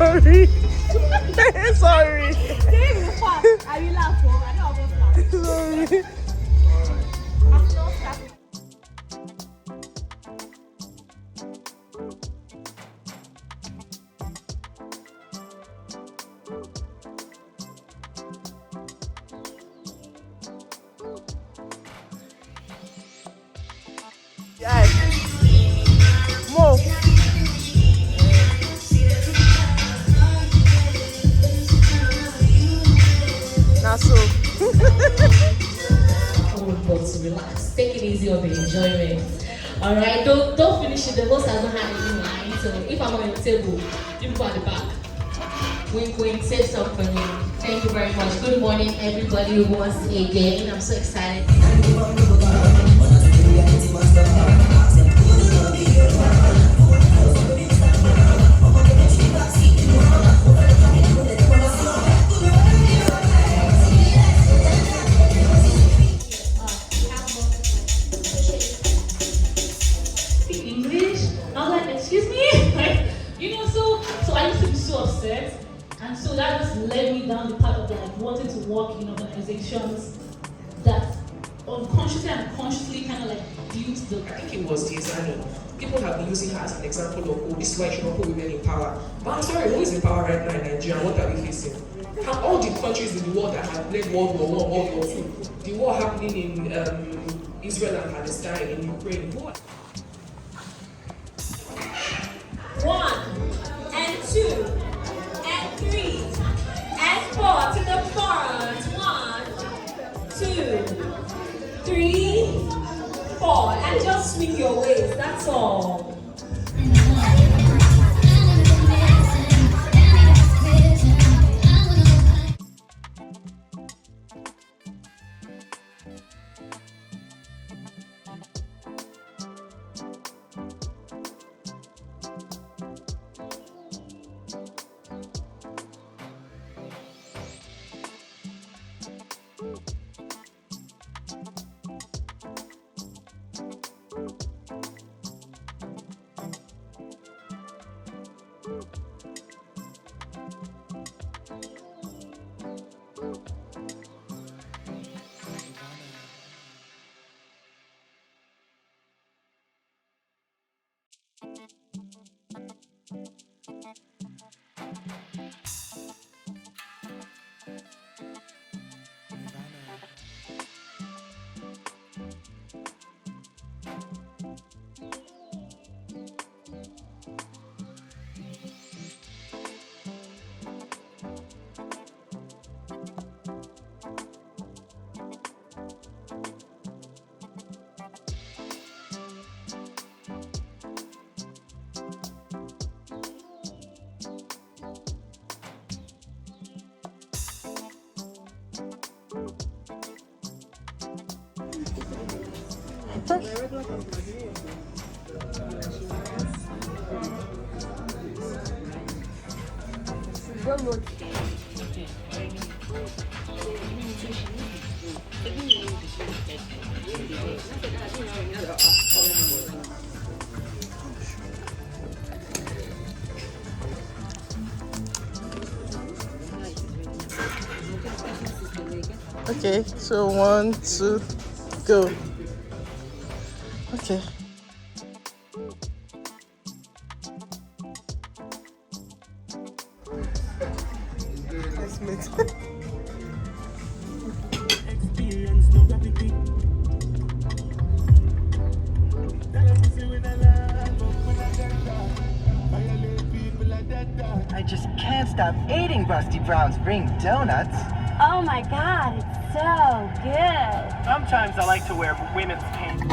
Sorry. Sorry. I will laugh. I know I won't laugh. Sorry. Yeah. Mo. Now so. But to relax, take it easy on the enjoyment. All right, don't finish it. The host has not had any line, so if I'm on the table, you go at the back. Wink, wink, say something. Thank you very much. Good morning, everybody. Once again, I'm so excited. Excuse me? Like, you know, so I used to be so upset, and so that just led me down the path of like wanting to work in organizations that unconsciously and consciously kind of like built the. I think it was this. I don't know. People have been using her as an example of, oh, this is why you should not put women in power. But I'm sorry, who is in power right now in Nigeria? What are we facing? How all the countries in the world that have played World War I, World War II, the war happening in Israel and Palestine, in Ukraine, who are 1 and 2 and 3 and 4 to the front. 1, 2, 3, 4, and just swing your waist. That's all. Okay, so 1, 2, go. Okay. Let's mix. I just can't stop eating Rusty Brown's ring donuts. Oh my god, it's so good. Sometimes I like to wear women's pants.